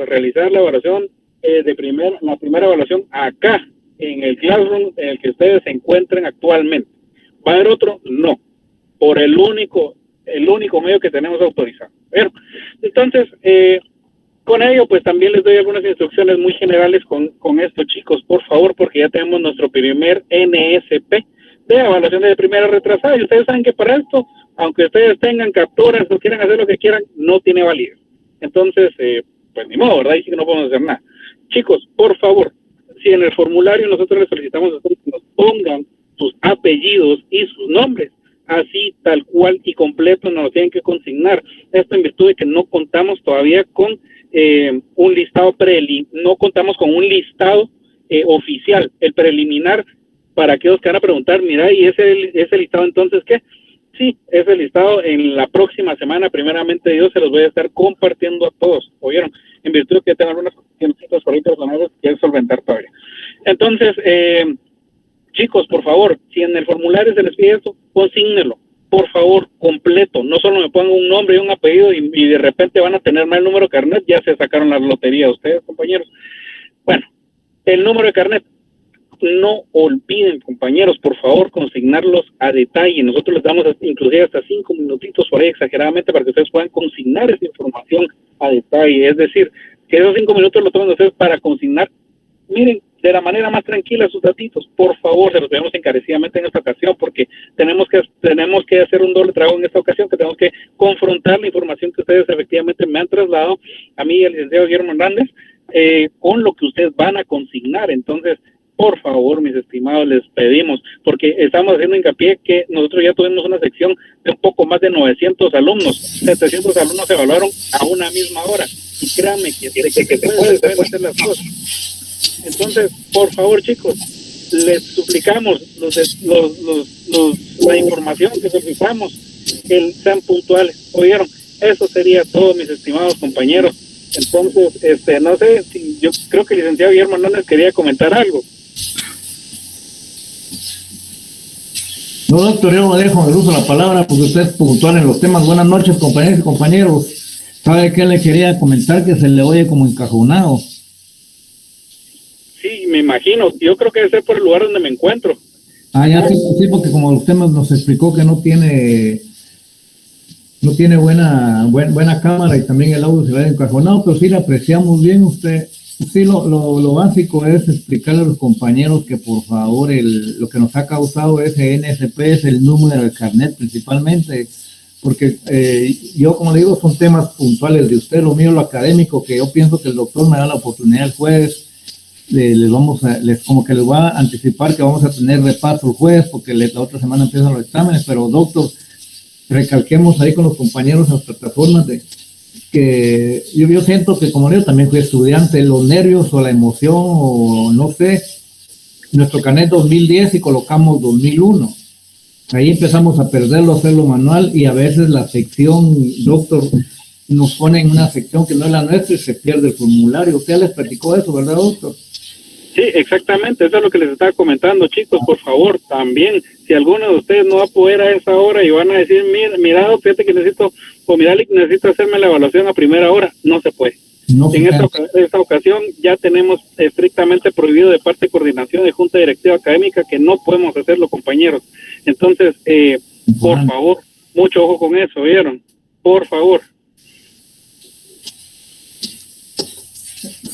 realizar la evaluación la primera evaluación acá, en el classroom en el que ustedes se encuentren actualmente. ¿Va a haber otro? No. Por el único medio que tenemos autorizado. Pero, entonces, con ello, pues también les doy algunas instrucciones muy generales con esto, chicos, por favor, porque ya tenemos nuestro primer NSP de evaluación de primera retrasada, y ustedes saben que para esto, aunque ustedes tengan capturas o quieran hacer lo que quieran, no tiene validez. Entonces, pues ni modo, ¿verdad? Y sí que no podemos hacer nada. Chicos, por favor, si en el formulario nosotros les solicitamos a ustedes que nos pongan sus apellidos y sus nombres, así tal cual y completo nos lo tienen que consignar. Esto en virtud de que no contamos todavía con un listado no contamos con un listado oficial. El preliminar, para aquellos que van a preguntar, mira, ¿y ese listado entonces qué? Sí, ese listado en la próxima semana, primeramente Dios, se los voy a estar compartiendo a todos, ¿oyeron? En virtud de que tengo algunas cuestiones por ahí personales que hay que solventar todavía. Entonces, chicos, por favor, si en el formulario se les pide esto, consígnelo, por favor, completo. No solo me pongan un nombre y un apellido y de repente van a tener mal número de carnet, ya se sacaron la lotería ustedes, compañeros. Bueno, el número de carnet, no olviden, compañeros, por favor, consignarlos a detalle. Nosotros les damos inclusive hasta 5 minutitos por ahí exageradamente para que ustedes puedan consignar esa información a detalle. Es decir, que esos 5 minutos lo tomen ustedes para consignar, miren, de la manera más tranquila sus datitos. Por favor, se los pedimos encarecidamente en esta ocasión, porque tenemos que hacer un doble trabajo en esta ocasión, que tenemos que confrontar la información que ustedes efectivamente me han trasladado a mí y al licenciado Guillermo Hernández con lo que ustedes van a consignar. Entonces, por favor, mis estimados, les pedimos, porque estamos haciendo hincapié que nosotros ya tuvimos una sección de un poco más de 900 alumnos, 700 alumnos se evaluaron a una misma hora, y créanme que se pueden hacer las cosas. Entonces, por favor, chicos, les suplicamos la información que solicitamos, que sean puntuales. ¿Oyeron? Eso sería todo, mis estimados compañeros. Entonces, no sé, yo creo que el licenciado Guillermo Hernández quería comentar algo. No, doctor, yo le dejo el uso de la palabra porque usted es puntual en los temas. Buenas noches, compañeros y compañeros. ¿Sabe qué le quería comentar? Que se le oye como encajonado. Sí, me imagino. Yo creo que debe ser por el lugar donde me encuentro. Ya sí, porque como usted nos explicó que no tiene buena cámara y también el audio se ve encajonado, pero sí le apreciamos bien usted. Sí, lo básico es explicarle a los compañeros que por favor lo que nos ha causado ese NSP es el número del carnet principalmente, porque yo como le digo son temas puntuales de usted, lo mío lo académico, que yo pienso que el doctor me da la oportunidad el jueves, como que les voy a anticipar que vamos a tener repaso el jueves porque la otra semana empiezan los exámenes, pero doctor, recalquemos ahí con los compañeros en las plataformas de que yo siento que como yo también fui estudiante, los nervios o la emoción o no sé, nuestro carnet 2010 y colocamos 2001, ahí empezamos a perderlo, hacerlo manual y a veces la sección, doctor, nos pone en una sección que no es la nuestra y se pierde el formulario. Usted les platicó eso, ¿verdad, doctor? Sí, exactamente, eso es lo que les estaba comentando, chicos. Por favor, también, si alguno de ustedes no va a poder a esa hora y van a decir, mira, fíjate que necesito hacerme la evaluación a primera hora, no se puede. No, en esta ocasión ya tenemos estrictamente prohibido de parte de coordinación de Junta Directiva Académica que no podemos hacerlo, compañeros. Entonces, por favor, mucho ojo con eso, ¿vieron? Por favor.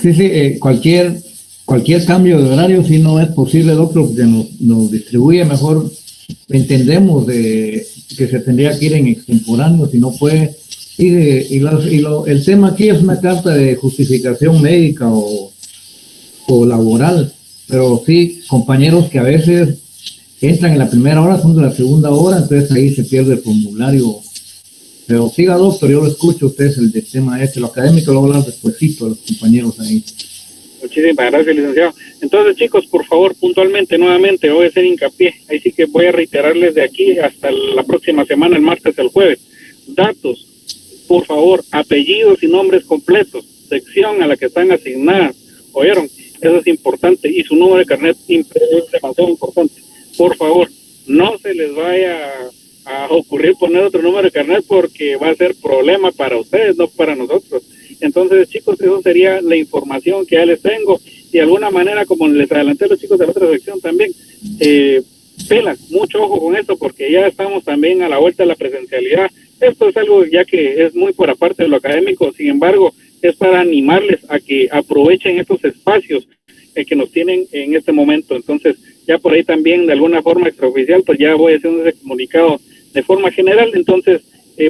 Sí, cualquier cambio de horario, si no es posible, doctor, que nos distribuye mejor. Entendemos de que se tendría que ir en extemporáneo, si no puede. El tema aquí es una carta de justificación médica o laboral, pero sí, compañeros que a veces entran en la primera hora, son de la segunda hora, entonces ahí se pierde el formulario. Pero siga, doctor, yo lo escucho, usted es el del tema lo académico lo voy a hablar despuesito a los compañeros ahí. Muchísimas gracias, licenciado. Entonces, chicos, por favor, puntualmente, nuevamente, voy a hacer hincapié. Ahí sí que voy a reiterarles de aquí hasta la próxima semana, el martes, el jueves. Datos, por favor, apellidos y nombres completos, sección a la que están asignadas. ¿Oyeron? Eso es importante. Y su número de carnet es demasiado importante. Por favor, no se les vaya a ocurrir poner otro número de carnet porque va a ser problema para ustedes, no para nosotros. Entonces, chicos, eso sería la información que ya les tengo. Y de alguna manera, como les adelanté a los chicos de la otra sección también, pelas, mucho ojo con esto, porque ya estamos también a la vuelta de la presencialidad. Esto es algo ya que es muy por aparte de lo académico, sin embargo, es para animarles a que aprovechen estos espacios que nos tienen en este momento. Entonces, ya por ahí también, de alguna forma extraoficial, pues ya voy haciendo ese comunicado de forma general. Entonces,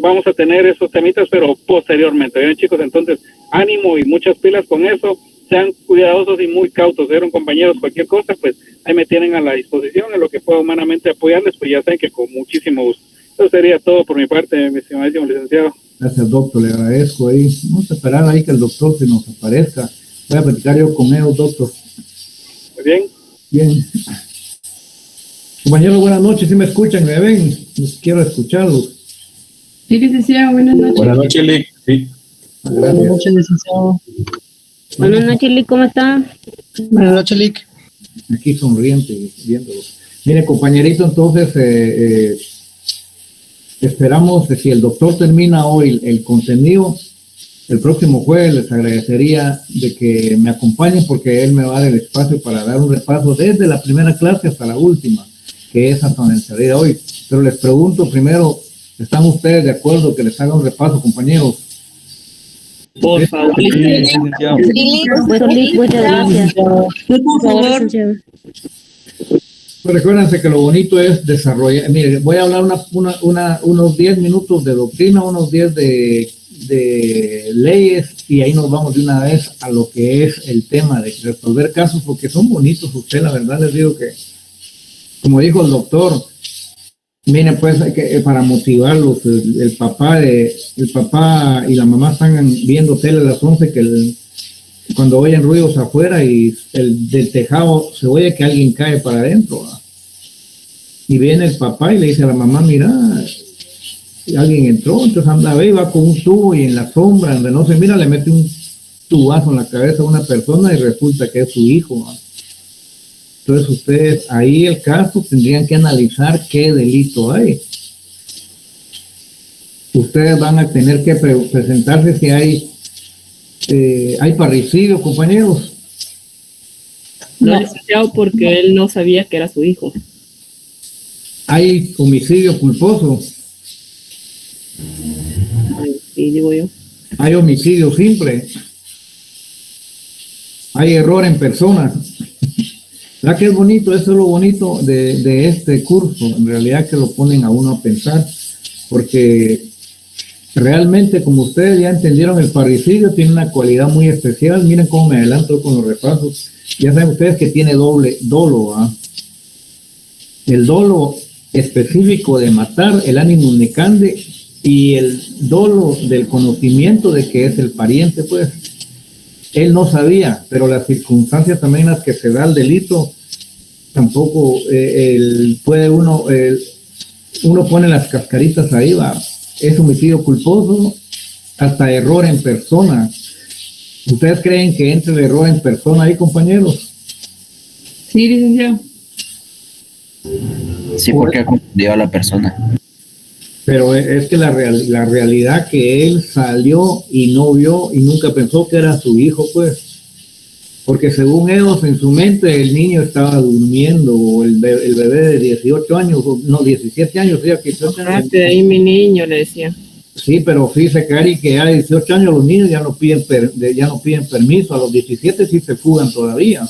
vamos a tener esos temitas, pero posteriormente. Bien, chicos, entonces, ánimo y muchas pilas con eso. Sean cuidadosos y muy cautos. Vieron, compañeros, cualquier cosa, pues ahí me tienen a la disposición en lo que pueda humanamente apoyarles, pues ya saben que con muchísimo gusto. Eso sería todo por mi parte, mi estimadísimo licenciado. Gracias, doctor, le agradezco ahí. Vamos a esperar ahí que el doctor se nos aparezca. Voy a platicar yo con él, doctor. Muy bien. Bien. Compañeros, buenas noches, si me escuchan, me ven, quiero escucharlos. Sí, licenciado, buenas noches. Buenas noches, Lick. Sí. Gracias. Buenas noches, licenciado. Buenas noches, Lick, ¿cómo está? Buenas noches, Lick. Aquí sonriente, viéndolo. Mire, compañerito, entonces esperamos que si el doctor termina hoy el contenido, el próximo jueves les agradecería de que me acompañen, porque él me va a dar el espacio para dar un repaso desde la primera clase hasta la última, que es hasta donde salida hoy. Pero les pregunto primero, ¿están ustedes de acuerdo que les haga un repaso, compañeros? Por favor, licenciado. Muchas gracias. Por favor. Licenciado. Pues recuérdense que lo bonito es desarrollar. Mire, voy a hablar unos 10 minutos de doctrina, unos 10 de leyes, y ahí nos vamos de una vez a lo que es el tema de resolver casos, porque son bonitos ustedes, la verdad les digo que, como dijo el doctor, miren, pues que, para motivarlos, el papá y la mamá están viendo tele a las 11, cuando oyen ruidos afuera y del tejado se oye que alguien cae para adentro, ¿verdad? Y viene el papá y le dice a la mamá, mira, alguien entró, entonces anda a ver, va con un tubo y en la sombra, donde no se mira, le mete un tubazo en la cabeza a una persona y resulta que es su hijo, ¿verdad? Entonces ustedes, ahí el caso, tendrían que analizar qué delito hay. Ustedes van a tener que presentarse si hay parricidio, compañeros. No, licenciado, porque él no sabía que era su hijo. Hay homicidio culposo. Sí, digo yo. Hay homicidio simple. Hay error en persona. ¿Verdad que es bonito? Eso es lo bonito de este curso. En realidad que lo ponen a uno a pensar, porque realmente, como ustedes ya entendieron, el parricidio tiene una cualidad muy especial. Miren cómo me adelanto con los repasos. Ya saben ustedes que tiene doble dolo, ¿ah? El dolo específico de matar, el ánimo necande, y el dolo del conocimiento de que es el pariente, pues. Él no sabía, pero las circunstancias también en las que se da el delito, tampoco puede uno pone las cascaritas ahí, va. Es homicidio culposo, hasta error en persona. ¿Ustedes creen que entre el error en persona ahí, compañeros? Sí, licenciado. Sí, porque ha confundido a la persona. Pero es que la realidad que él salió y no vio y nunca pensó que era su hijo, pues. Porque según ellos, en su mente, el niño estaba durmiendo, o el bebé de 18 años, no, 17 años, sí, aquí. De ahí mi niño, le decía. Sí, pero fíjese, Cari, que a 18 años los niños ya no piden permiso, a los 17 sí se fugan todavía.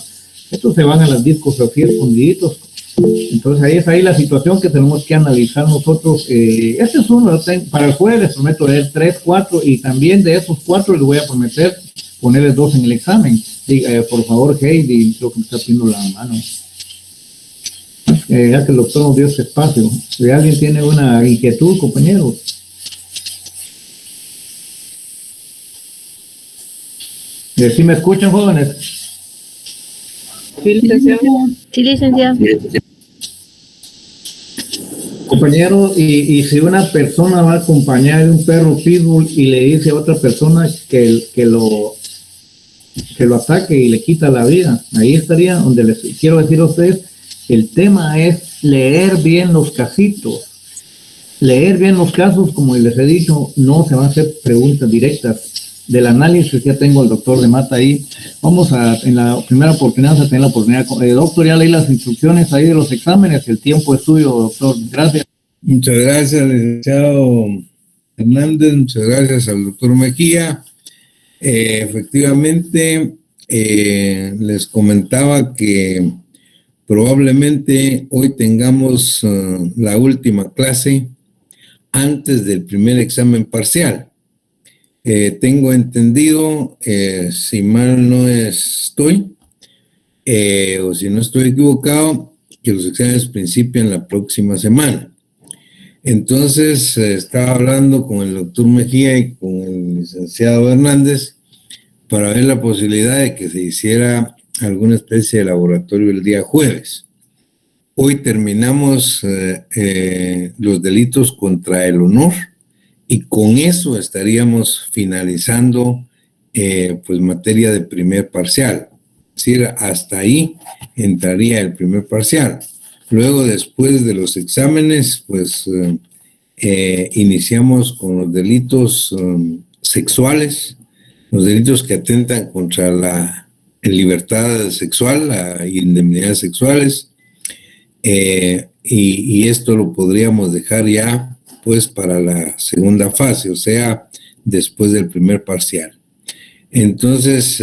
Estos se van a las discos así escondiditos. Entonces ahí es la situación que tenemos que analizar nosotros. Este es uno, para el jueves les prometo leer 3, 4, y también de esos 4 les voy a prometer ponerles 2 en el examen. Por favor, Heidi, creo que me está pidiendo la mano. Ya que el doctor nos dio este espacio. Si alguien tiene una inquietud, compañeros. ¿Sí me escuchan, jóvenes? Sí, licenciado. Sí, licenciado. Compañero, y si una persona va acompañada de un perro pitbull y le dice a otra persona que lo ataque y le quita la vida, ahí estaría donde les quiero decir a ustedes, el tema es leer bien los casitos, leer bien los casos. Como les he dicho, no se van a hacer preguntas directas, del análisis. Ya tengo al doctor de Mata ahí. Vamos a, en la primera oportunidad, vamos a tener la oportunidad. Doctor, ya leí las instrucciones ahí de los exámenes. El tiempo es suyo, doctor. Gracias. Muchas gracias, licenciado Hernández. Muchas gracias al doctor Mejía. Efectivamente, les comentaba que probablemente hoy tengamos la última clase antes del primer examen parcial. Tengo entendido, si mal no estoy, o si no estoy equivocado, que los exámenes principian la próxima semana. Entonces, estaba hablando con el doctor Mejía y con el licenciado Hernández para ver la posibilidad de que se hiciera alguna especie de laboratorio el día jueves. Hoy terminamos los delitos contra el honor y con eso estaríamos finalizando pues materia de primer parcial. Es decir, hasta ahí entraría el primer parcial. Luego, después de los exámenes, pues iniciamos con los delitos sexuales, los delitos que atentan contra la libertad sexual, la indemnidad sexuales, y esto lo podríamos dejar ya pues para la segunda fase, o sea, después del primer parcial. Entonces,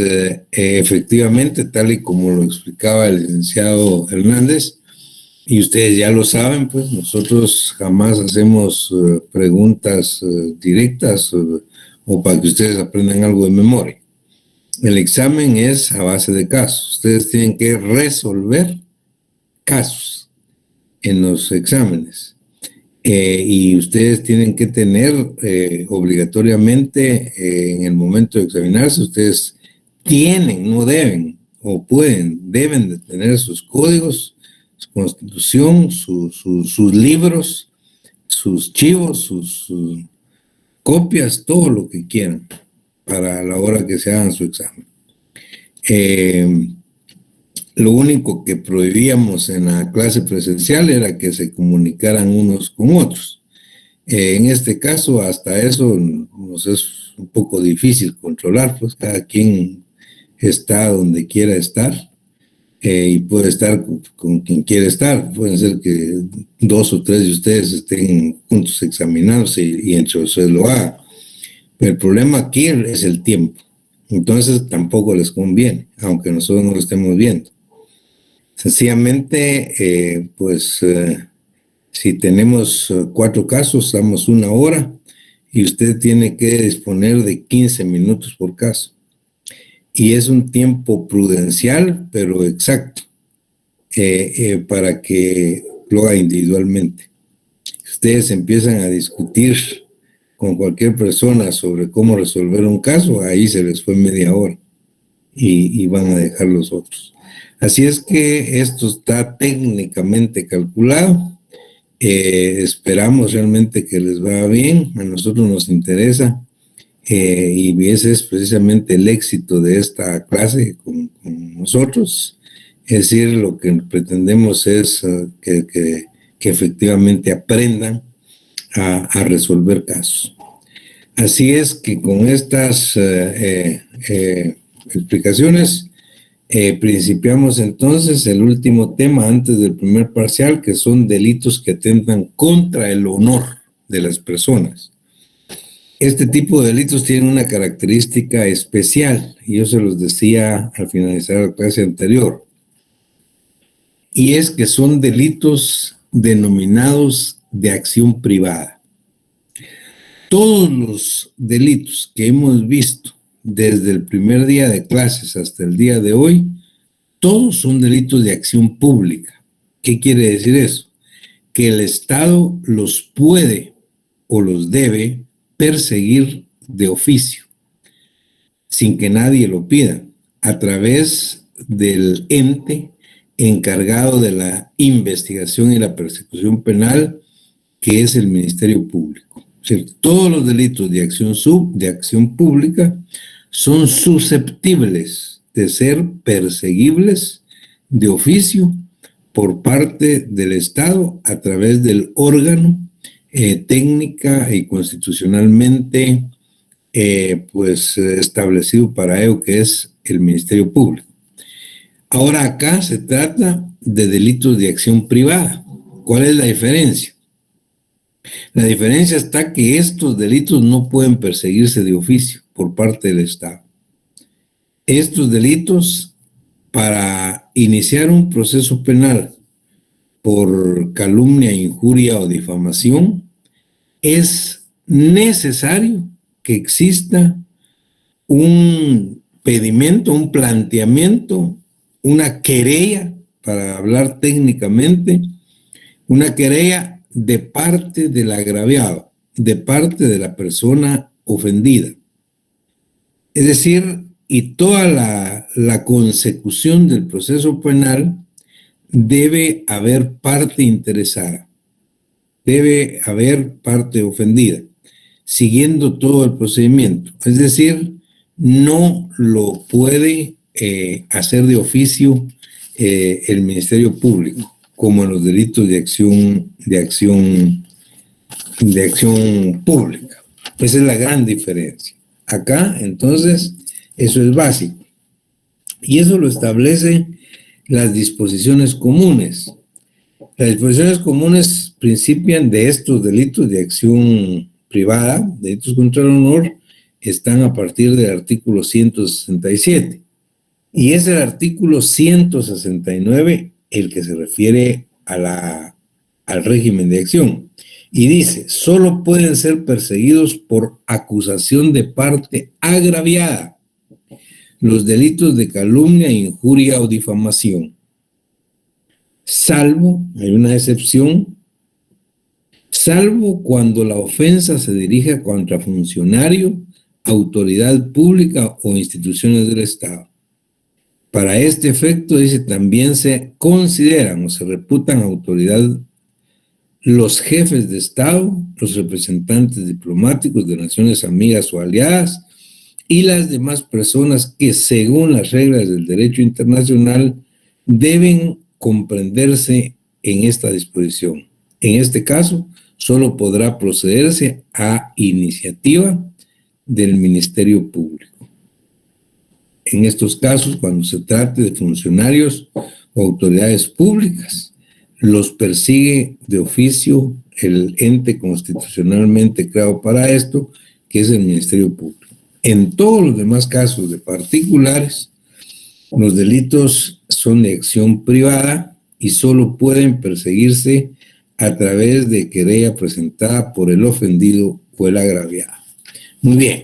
efectivamente, tal y como lo explicaba el licenciado Hernández, y ustedes ya lo saben, pues nosotros jamás hacemos preguntas directas o para que ustedes aprendan algo de memoria. El examen es a base de casos. Ustedes tienen que resolver casos en los exámenes. Y ustedes tienen que tener obligatoriamente en el momento de examinarse, ustedes tienen, no deben, o pueden, deben de tener sus códigos, su constitución, sus libros, sus chivos, sus copias, todo lo que quieran para la hora que se hagan su examen. Lo único que prohibíamos en la clase presencial era que se comunicaran unos con otros. En este caso, hasta eso nos es un poco difícil controlar, pues cada quien está donde quiera estar y puede estar con quien quiera estar. Pueden ser que 2 o 3 de ustedes estén juntos examinándose y entre ustedes lo hagan. Pero el problema aquí es el tiempo. Entonces tampoco les conviene, aunque nosotros no lo estemos viendo. Sencillamente, si tenemos 4 casos, damos 1 hora y usted tiene que disponer de 15 minutos por caso. Y es un tiempo prudencial, pero exacto, para que lo haga individualmente. Ustedes empiezan a discutir con cualquier persona sobre cómo resolver un caso, ahí se les fue media hora y van a dejar los otros. Así es que esto está técnicamente calculado. Esperamos realmente que les vaya bien. A nosotros nos interesa y ese es precisamente el éxito de esta clase con nosotros. Es decir, lo que pretendemos es que efectivamente aprendan a resolver casos. Así es que con estas explicaciones principiamos entonces el último tema antes del primer parcial, que son delitos que atentan contra el honor de las personas. Este tipo de delitos tienen una característica especial, y yo se los decía al finalizar la clase anterior, y es que son delitos denominados de acción privada. Todos los delitos que hemos visto desde el primer día de clases hasta el día de hoy, todos son delitos de acción pública. ¿Qué quiere decir eso? Que el Estado los puede o los debe perseguir de oficio, sin que nadie lo pida, a través del ente encargado de la investigación y la persecución penal, que es el Ministerio Público. O sea, todos los delitos de acción pública son susceptibles de ser perseguibles de oficio por parte del Estado a través del órgano técnica y constitucionalmente establecido para ello, que es el Ministerio Público. Ahora acá se trata de delitos de acción privada. ¿Cuál es la diferencia? La diferencia está que estos delitos no pueden perseguirse de oficio por parte del Estado. Estos delitos, para iniciar un proceso penal por calumnia, injuria o difamación, es necesario que exista un pedimento, un planteamiento, una querella, para hablar técnicamente, una querella de parte del agraviado, de parte de la persona ofendida. Es decir, y toda la consecución del proceso penal debe haber parte interesada, debe haber parte ofendida, siguiendo todo el procedimiento. Es decir, no lo puede hacer de oficio el Ministerio Público, como en los delitos de acción pública. Esa es la gran diferencia. Acá, entonces, eso es básico. Y eso lo establecen las disposiciones comunes. Las disposiciones comunes principian de estos delitos de acción privada, delitos contra el honor, están a partir del artículo 167. Y es el artículo 169 el que se refiere al régimen de acción. Y dice, solo pueden ser perseguidos por acusación de parte agraviada los delitos de calumnia, injuria o difamación. Salvo, hay una excepción, salvo cuando la ofensa se dirige contra funcionario, autoridad pública o instituciones del Estado. Para este efecto, dice, también se consideran o se reputan autoridad los jefes de Estado, los representantes diplomáticos de naciones amigas o aliadas y las demás personas que, según las reglas del derecho internacional, deben comprenderse en esta disposición. En este caso, solo podrá procederse a iniciativa del Ministerio Público. En estos casos, cuando se trate de funcionarios o autoridades públicas, los persigue de oficio el ente constitucionalmente creado para esto, que es el Ministerio Público. En todos los demás casos de particulares, los delitos son de acción privada y solo pueden perseguirse a través de querella presentada por el ofendido o el agraviado. Muy bien.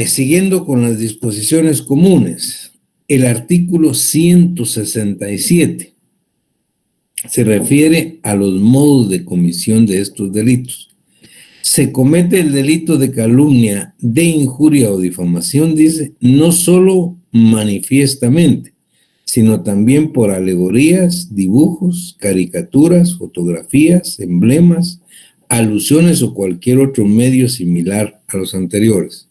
Siguiendo con las disposiciones comunes, el artículo 167 se refiere a los modos de comisión de estos delitos. Se comete el delito de calumnia, de injuria o difamación, dice, no solo manifiestamente, sino también por alegorías, dibujos, caricaturas, fotografías, emblemas, alusiones o cualquier otro medio similar a los anteriores.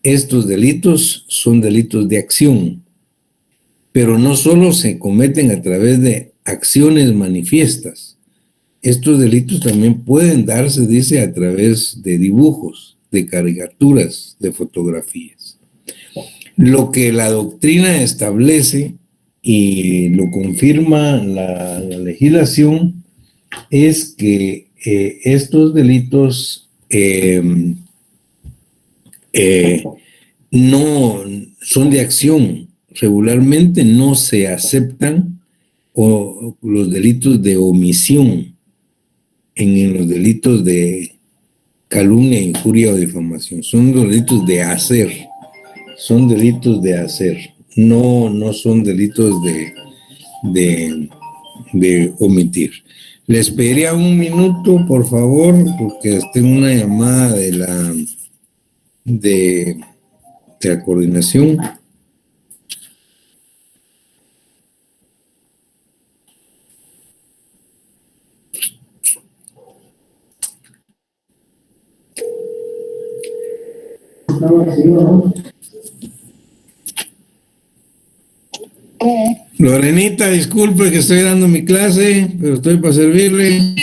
Estos delitos son delitos de acción, pero no solo se cometen a través de acciones manifiestas. Estos delitos también pueden darse, dice, a través de dibujos, de caricaturas, de fotografías. Lo que la doctrina establece y lo confirma la legislación es que estos delitos no son de acción. Regularmente no se aceptan los delitos de omisión en los delitos de calumnia, injuria o difamación. Son los delitos de hacer. Son delitos de hacer. No son delitos de omitir. Les pediría un minuto, por favor, porque tengo una llamada de la coordinación. Lorenita, disculpe que estoy dando mi clase, pero estoy para servirle.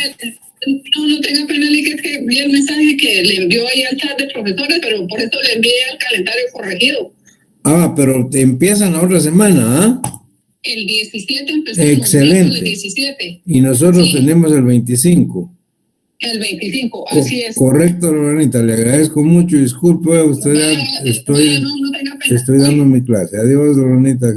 no tenga pena, Lick, es que vi el mensaje que le envió ahí al chat de profesores, pero por eso le envié el calendario corregido. Ah, pero te empiezan la otra semana, ¿ah? El 17 empezamos. Excelente. El 17. Y nosotros Sí. tenemos el 25. El 25, así es. Correcto, Lorenita, le agradezco mucho. Disculpe, usted estoy dando mi clase. Adiós, Lorenita.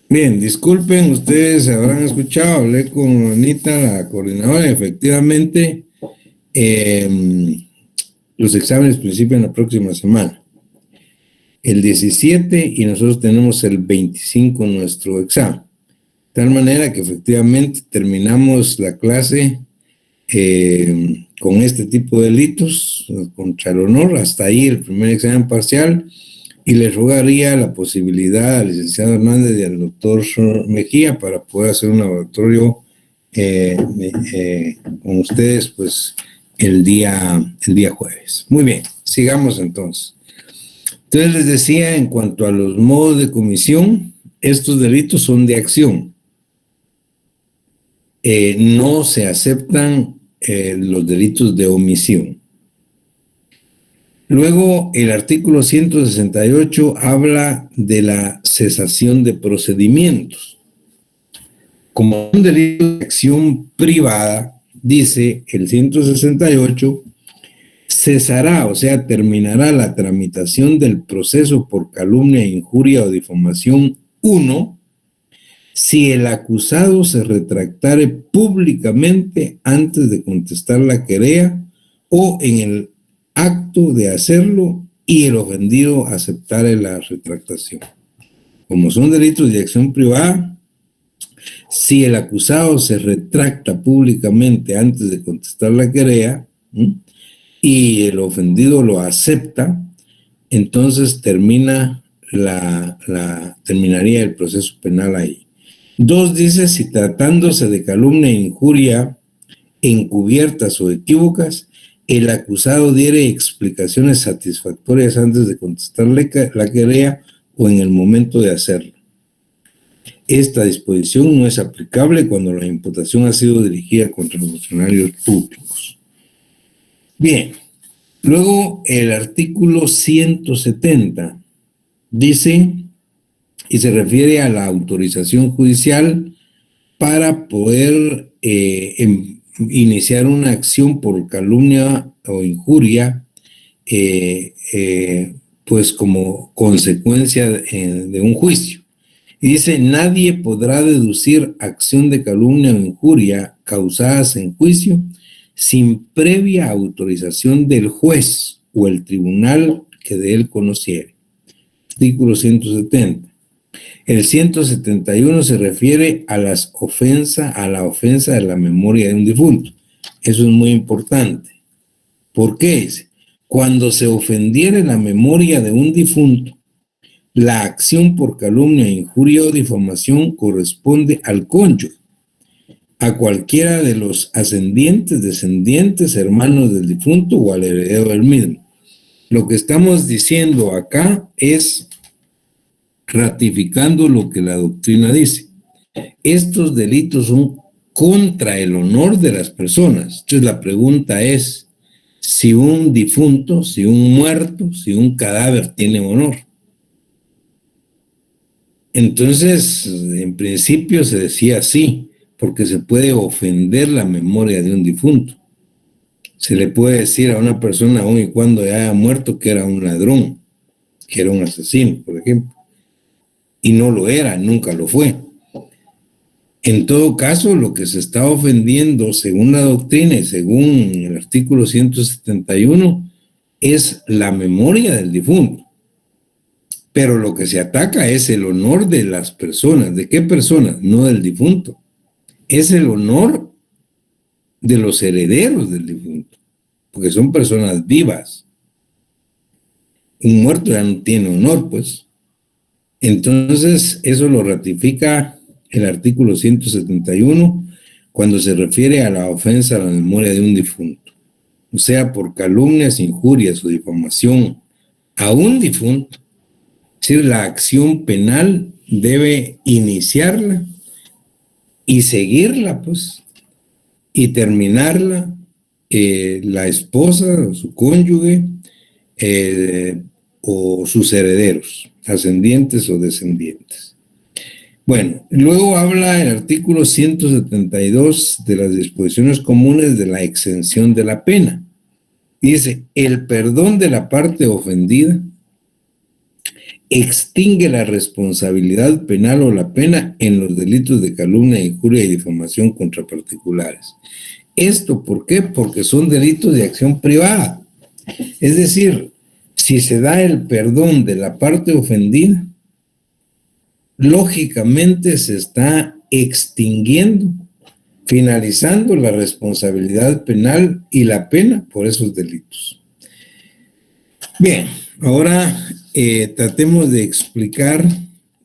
Bien, disculpen, ustedes habrán escuchado, hablé con Lorenita, la coordinadora, efectivamente, los exámenes principian la próxima semana. El 17 y nosotros tenemos el 25 nuestro examen. De tal manera que efectivamente terminamos la clase con este tipo de delitos contra el honor, hasta ahí el primer examen parcial, y les rogaría la posibilidad al licenciado Hernández y al doctor Mejía para poder hacer un laboratorio con ustedes pues el día jueves. Muy bien, sigamos entonces. Entonces les decía, en cuanto a los modos de comisión, estos delitos son de acción. No se aceptan los delitos de omisión. Luego, el artículo 168 habla de la cesación de procedimientos. Como un delito de acción privada, dice el 168, cesará, o sea, terminará la tramitación del proceso por calumnia, injuria o difamación 1, si el acusado se retractare públicamente antes de contestar la querella o en el acto de hacerlo y el ofendido aceptare la retractación. Como son delitos de acción privada, si el acusado se retracta públicamente antes de contestar la querella y el ofendido lo acepta, entonces terminaría el proceso penal ahí. 2 dice, si tratándose de calumnia e injuria encubiertas o equívocas, el acusado diere explicaciones satisfactorias antes de contestar la querella o en el momento de hacerlo. Esta disposición no es aplicable cuando la imputación ha sido dirigida contra los funcionarios públicos. Bien, luego el artículo 170 dice, y se refiere a la autorización judicial para poder iniciar una acción por calumnia o injuria, pues como consecuencia de un juicio. Y dice, nadie podrá deducir acción de calumnia o injuria causadas en juicio sin previa autorización del juez o el tribunal que de él conociere. Artículo 170. El 171 se refiere a la ofensa de la memoria de un difunto. Eso es muy importante. ¿Por qué? Dice, cuando se ofendiere la memoria de un difunto, la acción por calumnia, injuria o difamación corresponde al cónyuge, a cualquiera de los ascendientes, descendientes, hermanos del difunto o al heredero del mismo. Lo que estamos diciendo acá es ratificando lo que la doctrina dice. Estos delitos son contra el honor de las personas. Entonces la pregunta es, si un difunto, si un muerto, si un cadáver tiene honor. Entonces, en principio se decía así, porque se puede ofender la memoria de un difunto. Se le puede decir a una persona, aun y cuando ya haya muerto, que era un ladrón, que era un asesino, por ejemplo. Y no lo era, nunca lo fue. En todo caso, lo que se está ofendiendo, según la doctrina y según el artículo 171, es la memoria del difunto. Pero lo que se ataca es el honor de las personas. ¿De qué personas? No del difunto. Es el honor de los herederos del difunto, porque son personas vivas. Un muerto ya no tiene honor, pues. Entonces, eso lo ratifica el artículo 171 cuando se refiere a la ofensa a la memoria de un difunto. O sea, por calumnias, injurias o difamación a un difunto. Es decir, la acción penal debe iniciarla y seguirla, pues, y terminarla, la esposa o su cónyuge o sus herederos, ascendientes o descendientes. Bueno, luego habla el artículo 172 de las disposiciones comunes de la exención de la pena. Dice, el perdón de la parte ofendida extingue la responsabilidad penal o la pena en los delitos de calumnia, injuria y difamación contra particulares. ¿Esto por qué? Porque son delitos de acción privada. Es decir, si se da el perdón de la parte ofendida, lógicamente se está extinguiendo, finalizando la responsabilidad penal y la pena por esos delitos. Bien, ahora tratemos de explicar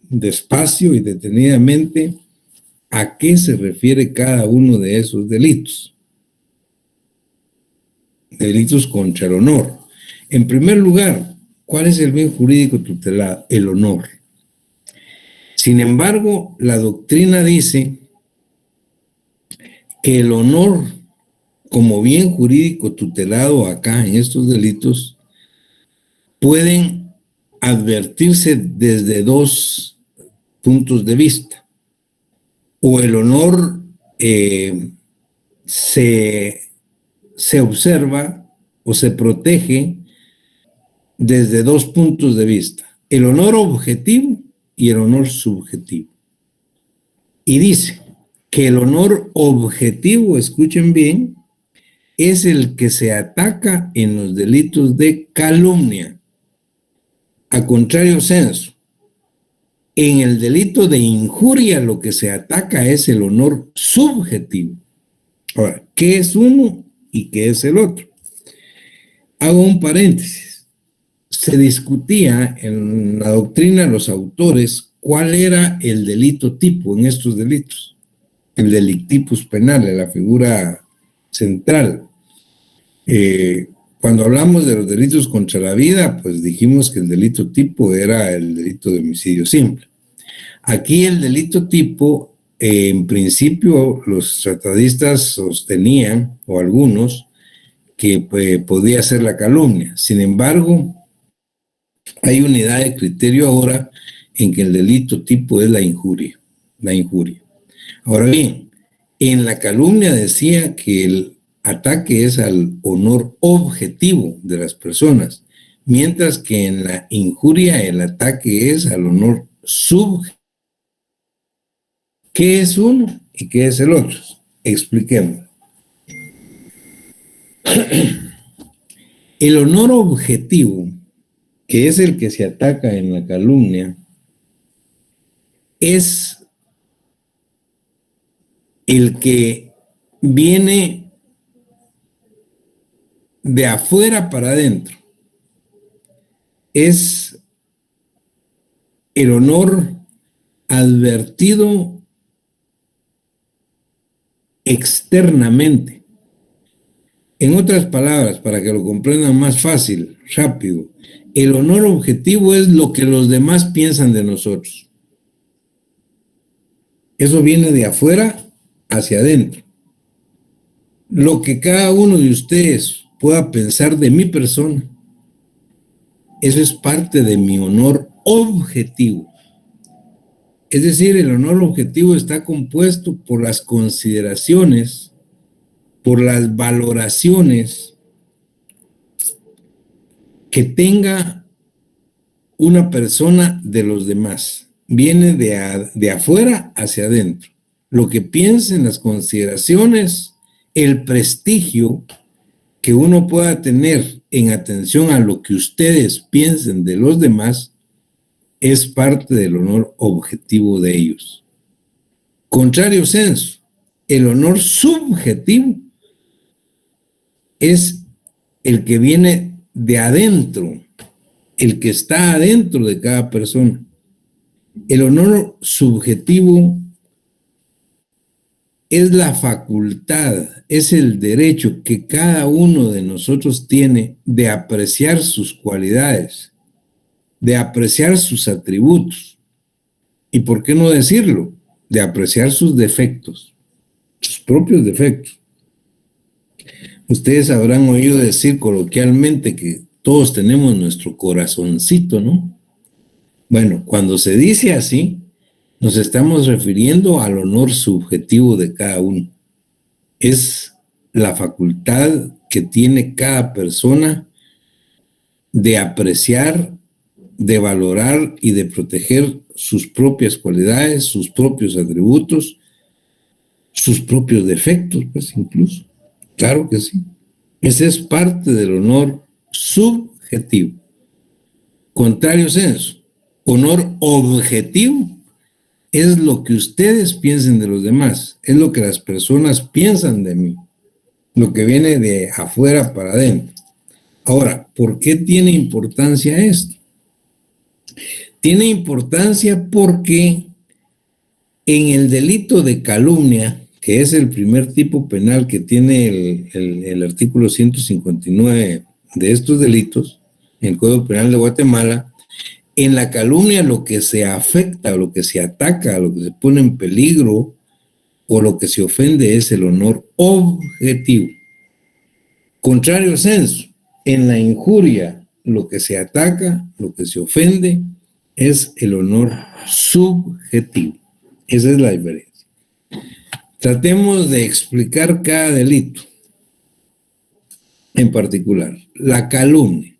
despacio y detenidamente a qué se refiere cada uno de esos delitos. Delitos contra el honor. En primer lugar, ¿cuál es el bien jurídico tutelado? El honor. Sin embargo, la doctrina dice que el honor, como bien jurídico tutelado acá en estos delitos, pueden advertirse desde dos puntos de vista. O el honor se observa o se protege desde dos puntos de vista. El honor objetivo y el honor subjetivo. Y dice que el honor objetivo, escuchen bien, es el que se ataca en los delitos de calumnia. A contrario sensu, en el delito de injuria lo que se ataca es el honor subjetivo. Ahora, ¿qué es uno y qué es el otro? Hago un paréntesis. Se discutía en la doctrina de los autores cuál era el delito tipo en estos delitos. El delictipus penale, la figura central. Cuando hablamos de los delitos contra la vida, pues dijimos que el delito tipo era el delito de homicidio simple. Aquí el delito tipo, en principio, los tratadistas sostenían, o algunos, que podía ser la calumnia. Sin embargo, hay unidad de criterio ahora en que el delito tipo es la injuria. La injuria. Ahora bien, en la calumnia decía que el ataque es al honor objetivo de las personas, mientras que en la injuria el ataque es al honor subjetivo. ¿Qué es uno y qué es el otro? Expliquemos. El honor objetivo, que es el que se ataca en la calumnia, es el que viene de afuera para adentro. Es el honor advertido externamente. En otras palabras, para que lo comprendan más fácil, rápido, el honor objetivo es lo que los demás piensan de nosotros. Eso viene de afuera hacia adentro. Lo que cada uno de ustedes pueda pensar de mi persona, eso es parte de mi honor objetivo. Es decir, el honor objetivo está compuesto por las consideraciones, por las valoraciones que tenga una persona de los demás. Viene de afuera hacia adentro. Lo que piensen, las consideraciones, el prestigio que uno pueda tener en atención a lo que ustedes piensen de los demás, es parte del honor objetivo de ellos. Contrario sensu, el honor subjetivo es el que viene de adentro, el que está adentro de cada persona. El honor subjetivo es la facultad, es el derecho que cada uno de nosotros tiene de apreciar sus cualidades, de apreciar sus atributos. ¿Y por qué no decirlo? de apreciar sus defectos, sus propios defectos. Ustedes habrán oído decir coloquialmente que todos tenemos nuestro corazoncito, ¿no? Bueno, cuando se dice así, nos estamos refiriendo al honor subjetivo de cada uno. Es la facultad que tiene cada persona de apreciar, de valorar y de proteger sus propias cualidades, sus propios atributos, sus propios defectos, pues incluso. Claro que sí. Ese es parte del honor subjetivo. Contrario senso, honor objetivo es lo que ustedes piensen de los demás, es lo que las personas piensan de mí, lo que viene de afuera para adentro. Ahora, ¿por qué tiene importancia esto? Tiene importancia porque en el delito de calumnia, que es el primer tipo penal que tiene el artículo 159 de estos delitos, en el Código Penal de Guatemala, en la calumnia lo que se afecta, lo que se ataca, lo que se pone en peligro o lo que se ofende es el honor objetivo. Contrario senso, en la injuria lo que se ataca, lo que se ofende es el honor subjetivo. Esa es la diferencia. Tratemos de explicar cada delito en particular. La calumnia.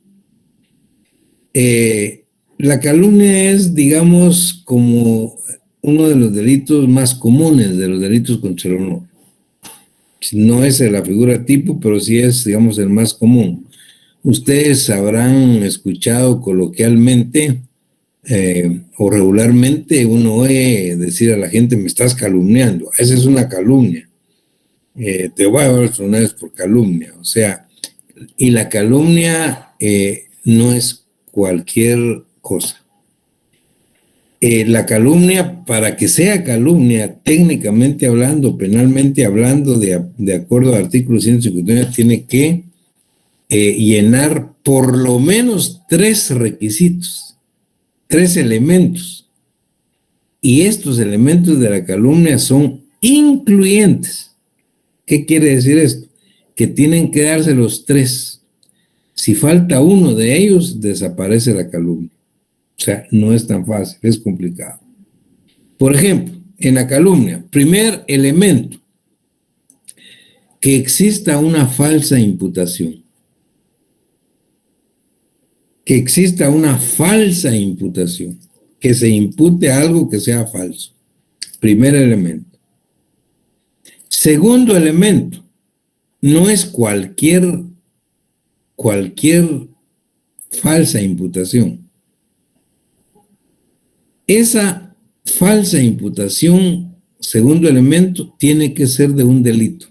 La calumnia es, digamos, como uno de los delitos más comunes de los delitos contra el honor. No es la figura tipo, pero sí es, digamos, el más común. Ustedes habrán escuchado coloquialmente o regularmente uno oye decir a la gente, me estás calumniando. Esa es una calumnia. Te voy a dar una vez por calumnia. O sea, y la calumnia no es cualquier cosa. La calumnia, para que sea calumnia, técnicamente hablando, penalmente hablando, de acuerdo al artículo 159, tiene que llenar por lo menos 3 requisitos, 3 elementos. Y estos elementos de la calumnia son incluyentes. ¿Qué quiere decir esto? Que tienen que darse los 3. Si falta uno de ellos, desaparece la calumnia. O sea, no es tan fácil, es complicado. Por ejemplo, en la calumnia, primer elemento, que exista una falsa imputación. Que exista una falsa imputación. Que se impute algo que sea falso. Primer elemento. Segundo elemento, no es cualquier falsa imputación. Esa falsa imputación, segundo elemento, tiene que ser de un delito.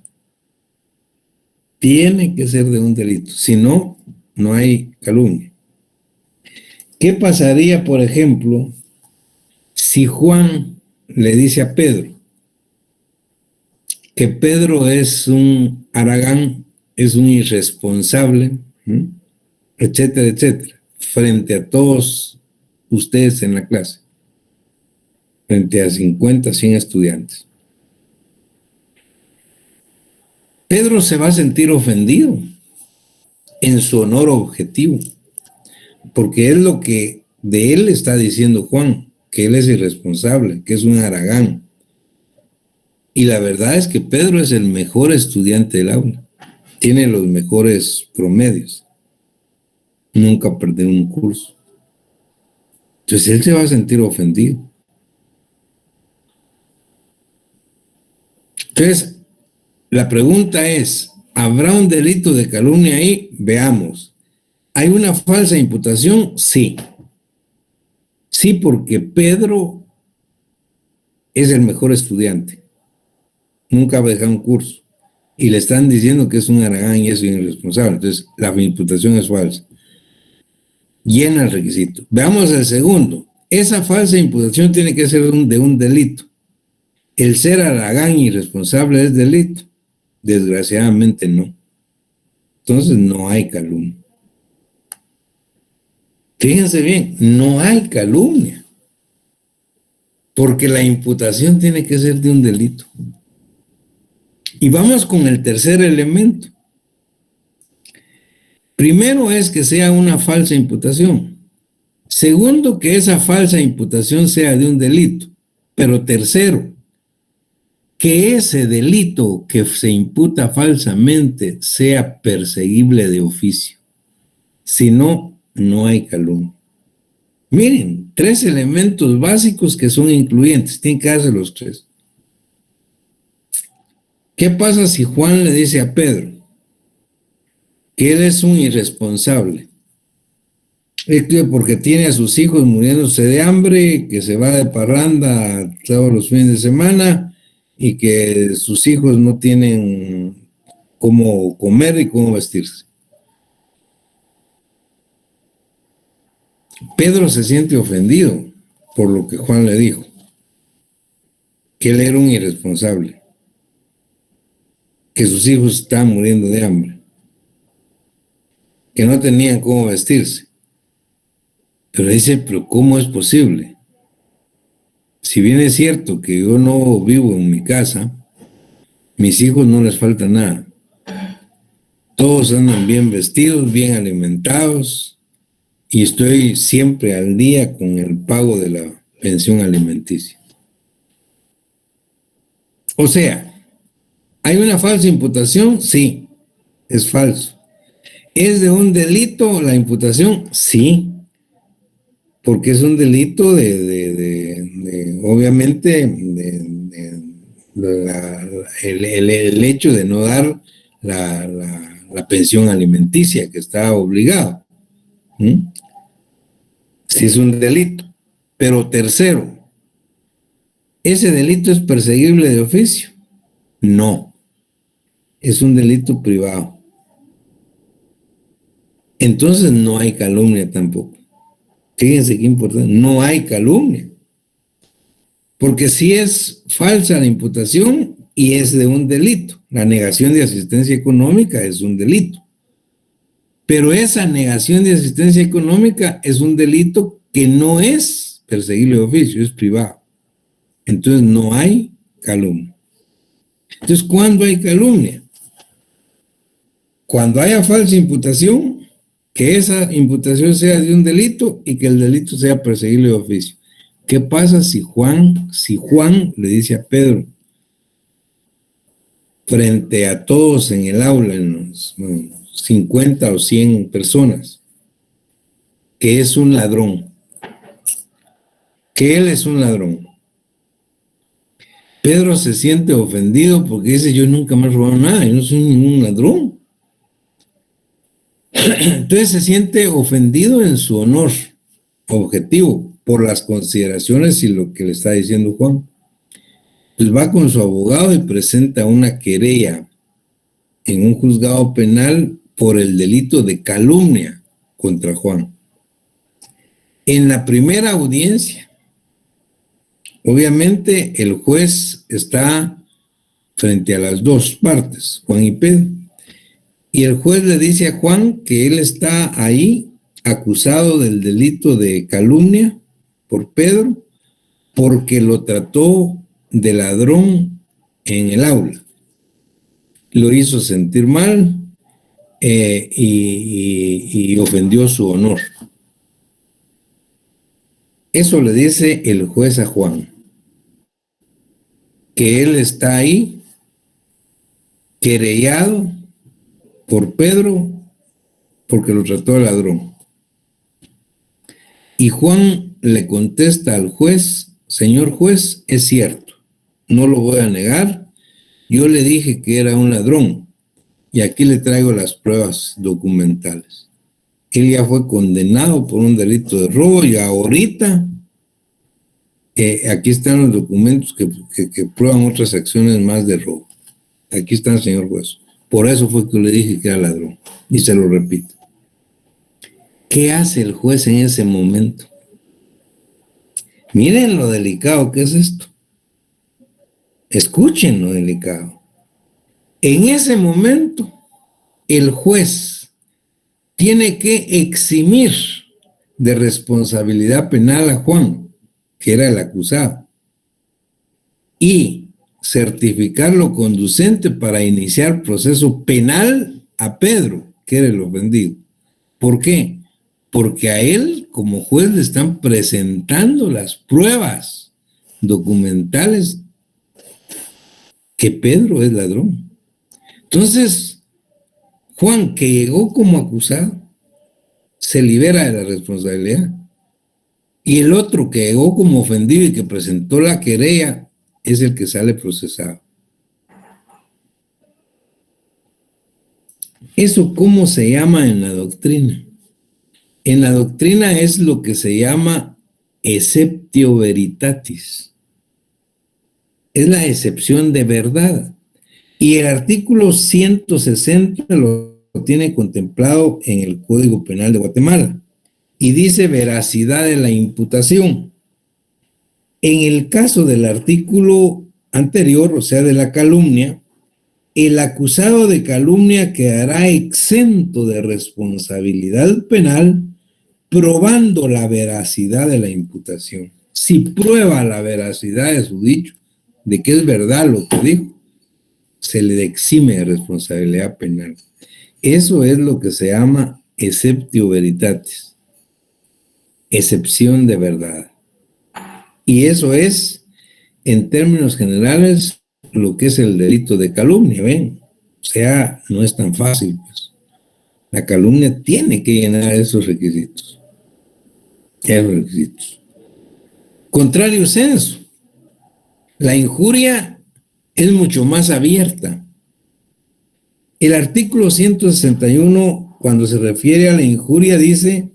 Tiene que ser de un delito. Si no, no hay calumnia. ¿Qué pasaría, por ejemplo, si Juan le dice a Pedro que Pedro es un haragán, es un irresponsable, etcétera, etcétera, frente a todos ustedes en la clase? Frente a 50, 100 estudiantes. Pedro se va a sentir ofendido en su honor objetivo, porque es lo que de él está diciendo Juan, que él es irresponsable, que es un haragán. Y la verdad es que Pedro es el mejor estudiante del aula, tiene los mejores promedios, nunca perdió un curso. Entonces él se va a sentir ofendido. Entonces, la pregunta es, ¿habrá un delito de calumnia ahí? Veamos. ¿Hay una falsa imputación? Sí. Sí, porque Pedro es el mejor estudiante. Nunca va a dejar un curso. Y le están diciendo que es un haragán y es un irresponsable. Entonces, la imputación es falsa. Llena el requisito. Veamos el segundo. Esa falsa imputación tiene que ser de un delito. ¿El ser haragán irresponsable es delito? Desgraciadamente no. Entonces no hay calumnia. Fíjense bien, no hay calumnia. porque la imputación tiene que ser de un delito. Y vamos con el tercer elemento. Primero es que sea una falsa imputación. Segundo, que esa falsa imputación sea de un delito. Pero tercero, que ese delito que se imputa falsamente sea perseguible de oficio. Si no, no hay calumnia. Miren, 3 elementos básicos que son incluyentes. Tienen que darse los 3. ¿Qué pasa si Juan le dice a Pedro que él es un irresponsable? Es que porque tiene a sus hijos muriéndose de hambre, que se va de parranda todos los fines de semana y que sus hijos no tienen cómo comer y cómo vestirse. Pedro se siente ofendido por lo que Juan le dijo, que él era un irresponsable, que sus hijos estaban muriendo de hambre, que no tenían cómo vestirse. Pero dice, pero ¿cómo es posible? Si bien es cierto que yo no vivo en mi casa, mis hijos no les falta nada. Todos andan bien vestidos, bien alimentados, y estoy siempre al día con el pago de la pensión alimenticia. O sea, ¿hay una falsa imputación? Sí, es falso. ¿Es de un delito la imputación? Sí, porque es un delito obviamente, el hecho de no dar la pensión alimenticia que está obligado. Sí es un delito. Pero tercero, ¿ese delito es perseguible de oficio? No, es un delito privado. Entonces no hay calumnia tampoco. Fíjense qué importante, no hay calumnia. Porque si es falsa la imputación y es de un delito. La negación de asistencia económica es un delito. Pero esa negación de asistencia económica es un delito que no es perseguible de oficio, es privado. Entonces no hay calumnia. Entonces, ¿cuándo hay calumnia? Cuando haya falsa imputación, que esa imputación sea de un delito y que el delito sea perseguible de oficio. ¿Qué pasa si Juan le dice a Pedro, frente a todos en el aula, en los 50 o 100 personas, que es un ladrón, que él es un ladrón? Pedro se siente ofendido porque dice, yo nunca me he robado nada, yo no soy ningún ladrón. Entonces se siente ofendido en su honor objetivo por las consideraciones y lo que le está diciendo Juan. Pues va con su abogado y presenta una querella en un juzgado penal por el delito de calumnia contra Juan. En la primera audiencia, obviamente el juez está frente a las dos partes, Juan y Pedro. Y el juez le dice a Juan que él está ahí acusado del delito de calumnia por Pedro porque lo trató de ladrón en el aula. Lo hizo sentir mal y ofendió su honor. Eso le dice el juez a Juan, que él está ahí querellado por Pedro porque lo trató de ladrón. Y Juan le contesta al juez, señor juez, es cierto, no lo voy a negar, yo le dije que era un ladrón y aquí le traigo las pruebas documentales. Él ya fue condenado por un delito de robo y ahorita aquí están los documentos que prueban otras acciones más de robo. Aquí están, señor juez. Por eso fue que le dije que era ladrón. Y se lo repito. ¿Qué hace el juez en ese momento? Miren lo delicado que es esto. Escuchen lo delicado. En ese momento, el juez tiene que eximir de responsabilidad penal a Juan, que era el acusado. y certificarlo conducente para iniciar proceso penal a Pedro, que era el ofendido. ¿Por qué? Porque a él, como juez, le están presentando las pruebas documentales que Pedro es ladrón. Entonces, Juan, que llegó como acusado, se libera de la responsabilidad. Y el otro que llegó como ofendido y que presentó la querella es el que sale procesado. ¿Eso cómo se llama en la doctrina? En la doctrina es lo que se llama exceptio veritatis. Es la excepción de verdad. Y el artículo 160 lo tiene contemplado en el Código Penal de Guatemala. Y dice veracidad de la imputación. En el caso del artículo anterior, o sea, de la calumnia, el acusado de calumnia quedará exento de responsabilidad penal probando la veracidad de la imputación. Si prueba la veracidad de su dicho, de que es verdad lo que dijo, se le exime de responsabilidad penal. Eso es lo que se llama exceptio veritatis, excepción de verdad. Y eso es, en términos generales, lo que es el delito de calumnia, ¿ven? O sea, no es tan fácil, pues. La calumnia tiene que llenar esos requisitos. Esos requisitos. Contrario censo. La injuria es mucho más abierta. El artículo 161, cuando se refiere a la injuria, dice,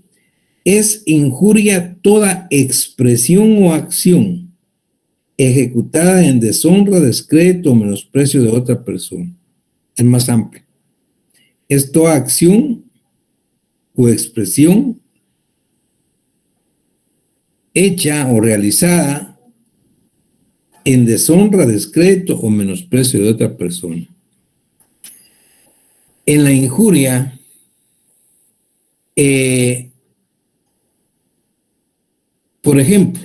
es injuria toda expresión o acción ejecutada en deshonra, descrédito o menosprecio de otra persona. Es más amplio. Es toda acción o expresión hecha o realizada en deshonra, descrédito o menosprecio de otra persona. En la injuria, por ejemplo,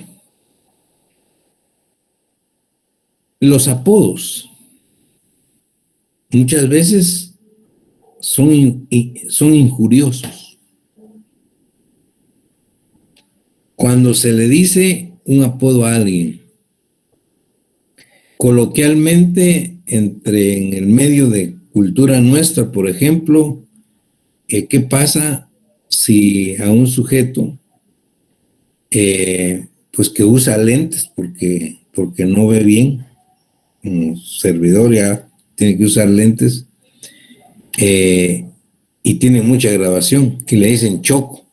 los apodos muchas veces son injuriosos. Cuando se le dice un apodo a alguien, coloquialmente en el medio de cultura nuestra, por ejemplo, ¿qué pasa si a un sujeto pues que usa lentes porque no ve bien? Un servidor ya tiene que usar lentes y tiene mucha grabación, que le dicen choco.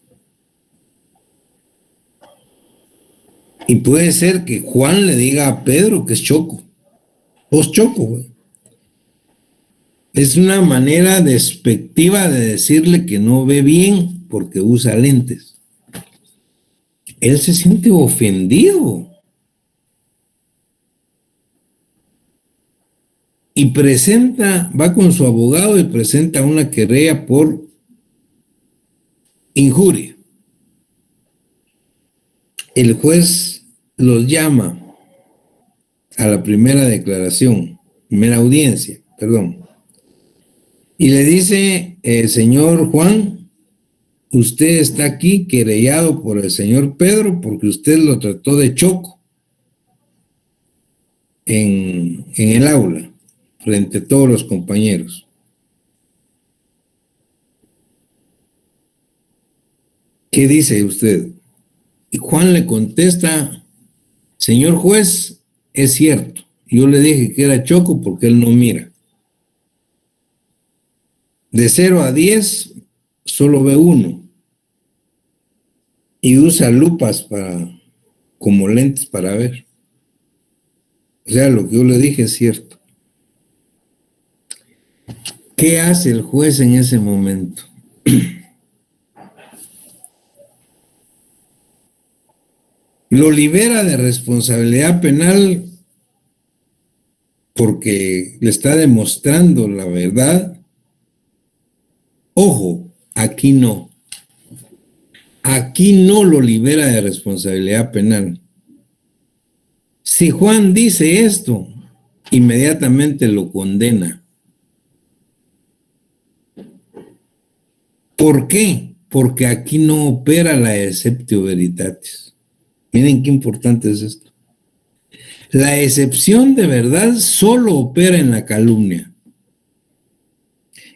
Y puede ser que Juan le diga a Pedro que es choco. Vos choco, güey. Es una manera despectiva de decirle que no ve bien porque usa lentes. Él se siente ofendido. Y va con su abogado y presenta una querella por injuria. El juez los llama a la primera audiencia, y le dice, señor Juan, usted está aquí querellado por el señor Pedro porque usted lo trató de choco en el aula, frente a todos los compañeros. ¿Qué dice usted? Y Juan le contesta, señor juez, es cierto, yo le dije que era choco porque él no mira. De 0 a 10, solo ve 1. Y usa lupas como lentes para ver. O sea, lo que yo le dije es cierto. ¿Qué hace el juez en ese momento? Lo libera de responsabilidad penal porque le está demostrando la verdad. Ojo, aquí no. Aquí no lo libera de responsabilidad penal, Si Juan dice esto, inmediatamente lo condena. ¿Por qué? Porque aquí no opera la exceptio veritatis. Miren qué importante es esto. La excepción de verdad solo opera en la calumnia.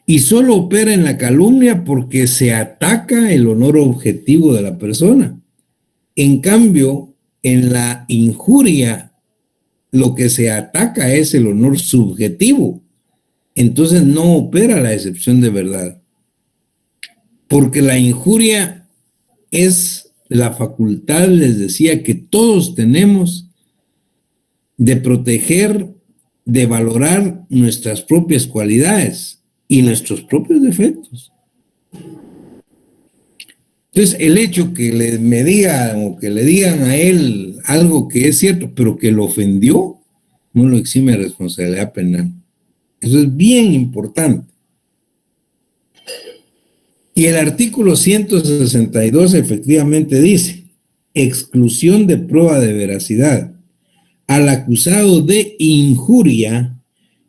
Y solo opera en la calumnia porque se ataca el honor objetivo de la persona. En cambio, en la injuria, lo que se ataca es el honor subjetivo. Entonces no opera la excepción de verdad. Porque la injuria es la facultad, les decía, que todos tenemos de proteger, de valorar nuestras propias cualidades y nuestros propios defectos. Entonces, el hecho que me digan o que le digan a él algo que es cierto, pero que lo ofendió, no lo exime de responsabilidad penal. Eso es bien importante. Y el artículo 162 efectivamente dice, exclusión de prueba de veracidad. Al acusado de injuria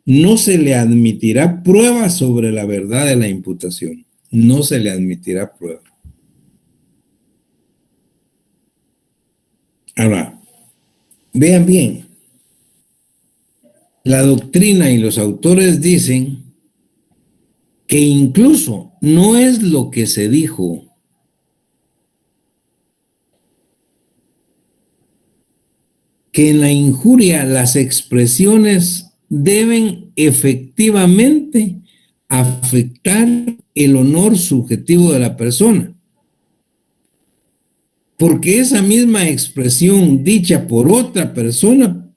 no se le admitirá prueba sobre la verdad de la imputación. No se le admitirá prueba. Ahora, vean bien. La doctrina y los autores dicen que incluso no es lo que se dijo, que en la injuria las expresiones deben efectivamente afectar el honor subjetivo de la persona. Porque esa misma expresión dicha por otra persona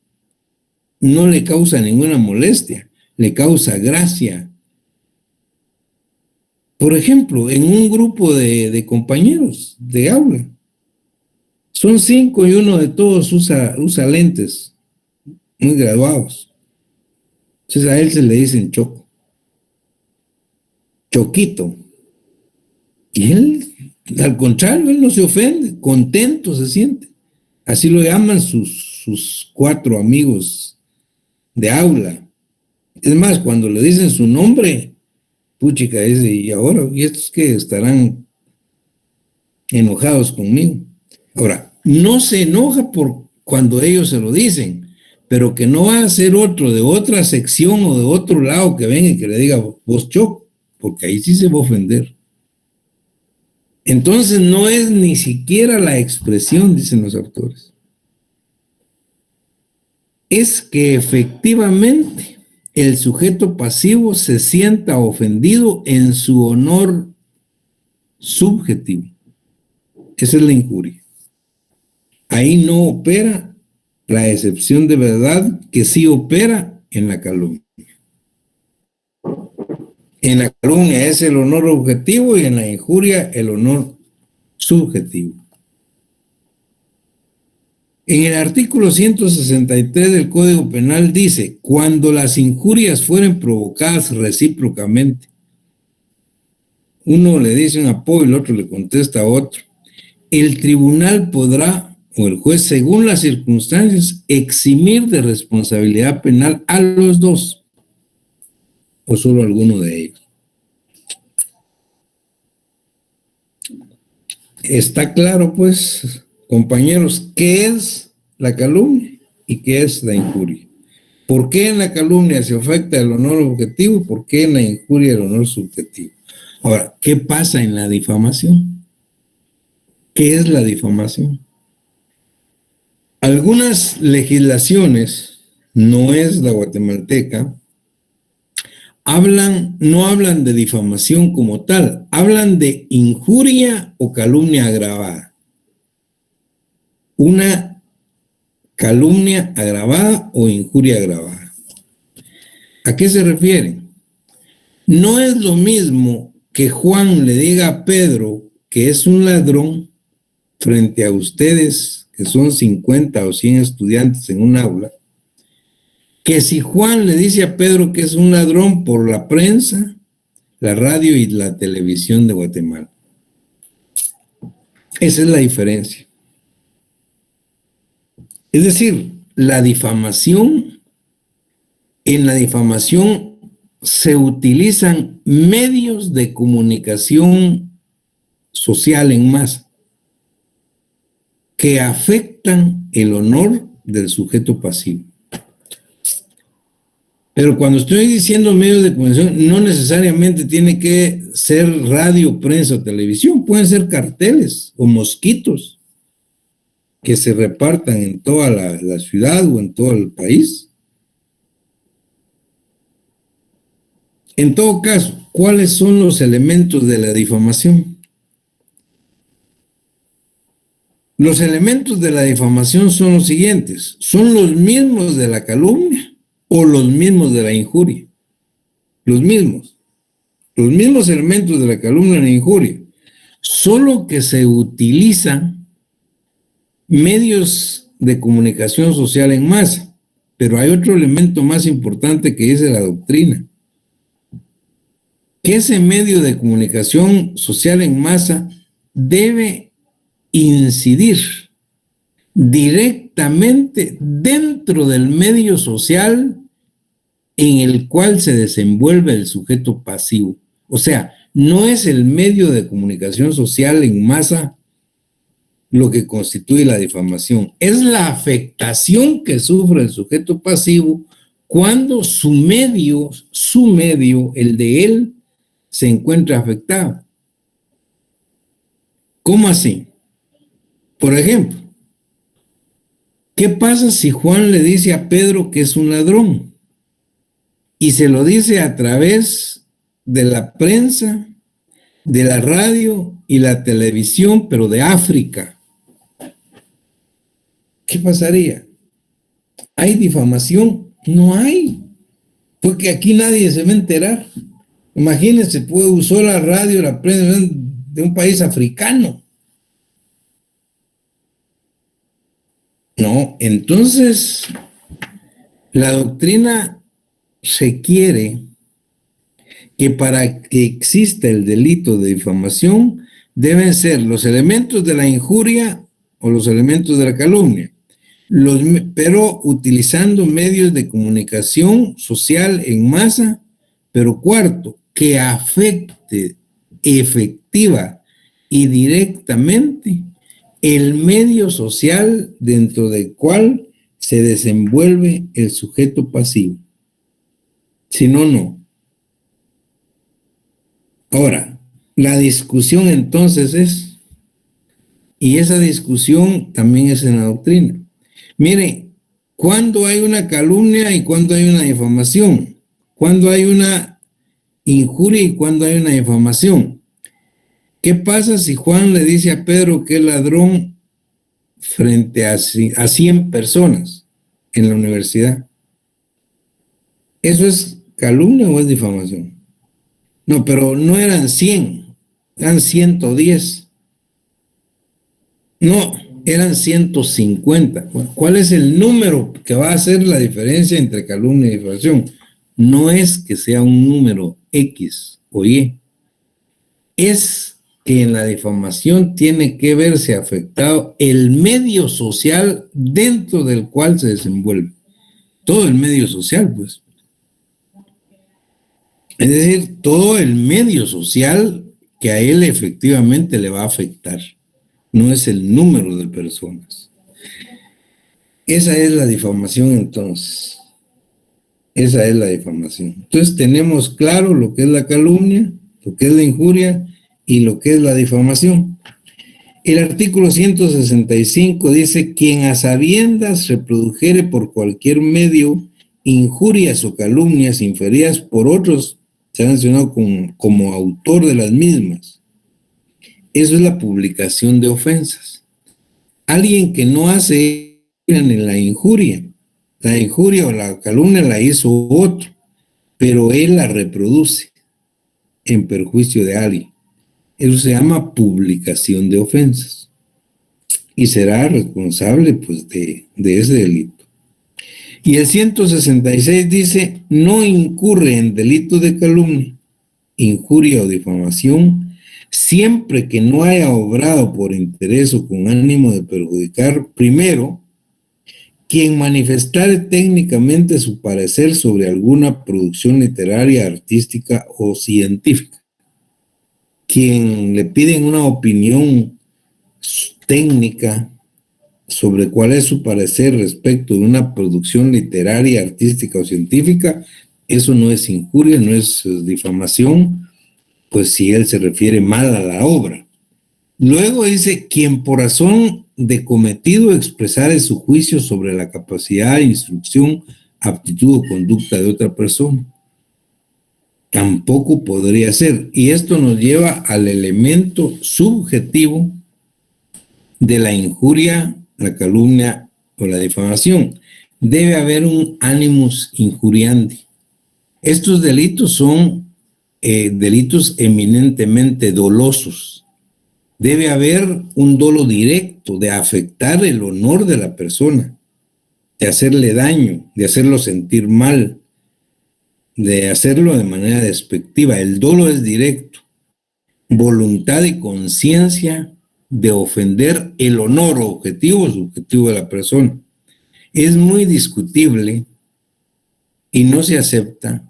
no le causa ninguna molestia, le causa gracia. Por ejemplo, en un grupo de compañeros de aula, son 5 y uno de todos usa lentes, muy graduados. Entonces a él se le dicen Choco, Choquito. Y él, al contrario, él no se ofende, contento se siente. Así lo llaman sus 4 amigos de aula. Es más, cuando le dicen su nombre, puchica, dice, ¿y ahora? ¿Y estos que estarán enojados conmigo? Ahora, no se enoja por cuando ellos se lo dicen, pero que no va a ser otro de otra sección o de otro lado que venga y que le diga vos Choco, porque ahí sí se va a ofender. Entonces no es ni siquiera la expresión, dicen los autores. Es que efectivamente el sujeto pasivo se sienta ofendido en su honor subjetivo. Esa es la injuria. Ahí no opera la excepción de verdad que sí opera en la calumnia. En la calumnia es el honor objetivo y en la injuria el honor subjetivo. En el artículo 163 del Código Penal dice, cuando las injurias fueren provocadas recíprocamente, uno le dice un apodo y el otro le contesta a otro, el tribunal podrá, o el juez, según las circunstancias, eximir de responsabilidad penal a los dos, o solo a alguno de ellos. Está claro, pues, compañeros, qué es la calumnia y qué es la injuria. ¿Por qué en la calumnia se afecta el honor objetivo y por qué en la injuria el honor subjetivo? Ahora, ¿qué pasa en la difamación? ¿Qué es la difamación? Algunas legislaciones, no es la guatemalteca, no hablan de difamación como tal, hablan de injuria o calumnia agravada. Una calumnia agravada o injuria agravada. ¿A qué se refiere? No es lo mismo que Juan le diga a Pedro que es un ladrón frente a ustedes, que son 50 o 100 estudiantes en un aula, que si Juan le dice a Pedro que es un ladrón por la prensa, la radio y la televisión de Guatemala. Esa es la diferencia. Es decir, la difamación, en la difamación se utilizan medios de comunicación social en masa que afectan el honor del sujeto pasivo. Pero cuando estoy diciendo medios de comunicación, no necesariamente tiene que ser radio, prensa o televisión. Pueden ser carteles o mosquitos que se repartan en toda la ciudad o en todo el país. En todo caso, ¿cuáles son los elementos de la difamación? Los elementos de la difamación son los siguientes. Son los mismos de la calumnia o los mismos de la injuria. Los mismos elementos de la calumnia y la injuria, solo que se utilizan medios de comunicación social en masa. Pero hay otro elemento más importante que dice la doctrina, que ese medio de comunicación social en masa debe incidir directamente dentro del medio social en el cual se desenvuelve el sujeto pasivo. O sea, no es el medio de comunicación social en masa lo que constituye la difamación, es la afectación que sufre el sujeto pasivo cuando su medio, el de él, se encuentra afectado. ¿Cómo así? Por ejemplo, ¿qué pasa si Juan le dice a Pedro que es un ladrón? Y se lo dice a través de la prensa, de la radio y la televisión, pero de África. ¿Qué pasaría? ¿Hay difamación? No hay, porque aquí nadie se va a enterar. Imagínense, usó la radio, la prensa de un país africano. No, entonces la doctrina requiere que para que exista el delito de difamación deben ser los elementos de la injuria o los elementos de la calumnia, pero utilizando medios de comunicación social en masa, pero cuarto, que afecte efectiva y directamente el medio social dentro del cual se desenvuelve el sujeto pasivo. Si no, no. Ahora, la discusión entonces es, y esa discusión también es en la doctrina. Mire, ¿cuándo hay una calumnia y cuándo hay una difamación? ¿Cuándo hay una injuria y cuándo hay una difamación? ¿Qué pasa si Juan le dice a Pedro que es ladrón frente a 100 personas en la universidad? ¿Eso es calumnia o es difamación? No, pero no eran 100, eran 110. No, eran 150. ¿Cuál es el número que va a hacer la diferencia entre calumnia y difamación? No es que sea un número X o Y, es que en la difamación tiene que verse afectado el medio social dentro del cual se desenvuelve. Todo el medio social, pues. Es decir, todo el medio social que a él efectivamente le va a afectar. No es el número de personas. Esa es la difamación entonces. Esa es la difamación. Entonces tenemos claro lo que es la calumnia, lo que es la injuria y lo que es la difamación. El artículo 165 dice: quien a sabiendas reprodujere por cualquier medio injurias o calumnias inferidas por otros, se ha mencionado como autor de las mismas. Eso es la publicación de ofensas. Alguien que no hace en la injuria o la calumnia la hizo otro, pero él la reproduce en perjuicio de alguien. Eso se llama publicación de ofensas y será responsable pues de ese delito. Y el 166 dice: no incurre en delito de calumnia, injuria o difamación, siempre que no haya obrado por interés o con ánimo de perjudicar, primero, quien manifestare técnicamente su parecer sobre alguna producción literaria, artística o científica. Quien le piden una opinión técnica sobre cuál es su parecer respecto de una producción literaria, artística o científica, eso no es injuria, no es difamación, pues si él se refiere mal a la obra. Luego dice, quien por razón de cometido expresare su juicio sobre la capacidad, instrucción, aptitud o conducta de otra persona. Tampoco podría ser. Y esto nos lleva al elemento subjetivo de la injuria, la calumnia o la difamación. Debe haber un animus injuriandi. Estos delitos son delitos eminentemente dolosos. Debe haber un dolo directo de afectar el honor de la persona, de hacerle daño, de hacerlo sentir mal, de hacerlo de manera despectiva. El dolo es directo. Voluntad y conciencia de ofender el honor objetivo o subjetivo de la persona. Es muy discutible y no se acepta,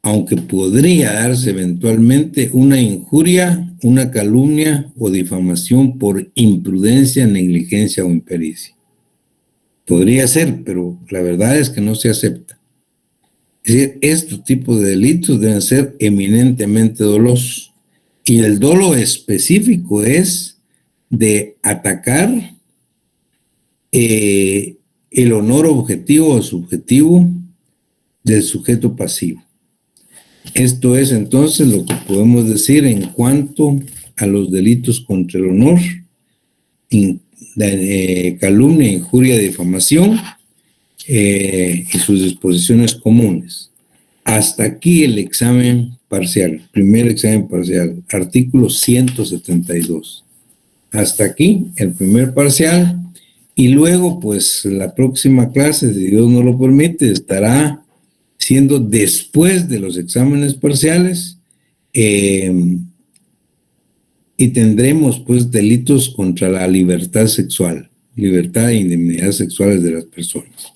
aunque podría darse eventualmente una injuria, una calumnia o difamación por imprudencia, negligencia o impericia. Podría ser, pero la verdad es que no se acepta. Es decir, estos tipos de delitos deben ser eminentemente dolosos. Y el dolo específico es de atacar el honor objetivo o subjetivo del sujeto pasivo. Esto es entonces lo que podemos decir en cuanto a los delitos contra el honor, calumnia, injuria, difamación y sus disposiciones comunes. Hasta aquí el examen parcial, primer examen parcial, artículo 172. Hasta aquí el primer parcial y luego pues la próxima clase, si Dios nos lo permite, estará siendo después de los exámenes parciales y tendremos pues delitos contra la libertad sexual, libertad e indemnidad sexuales de las personas.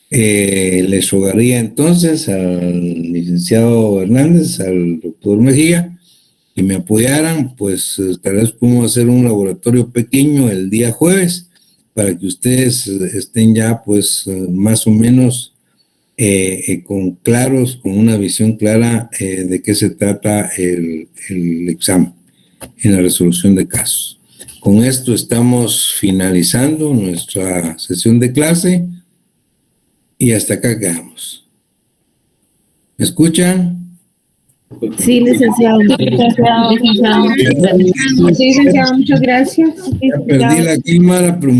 Les rogaría entonces al licenciado Hernández, al doctor Mejía, que me apoyaran, pues tal vez podemos hacer un laboratorio pequeño el día jueves para que ustedes estén ya pues más o menos con una visión clara de qué se trata el examen en la resolución de casos. Con esto estamos finalizando nuestra sesión de clase y hasta acá quedamos. ¿Me escuchan? Sí, licenciado. Sí, licenciado, muchas gracias. Ya perdí la cámara, pero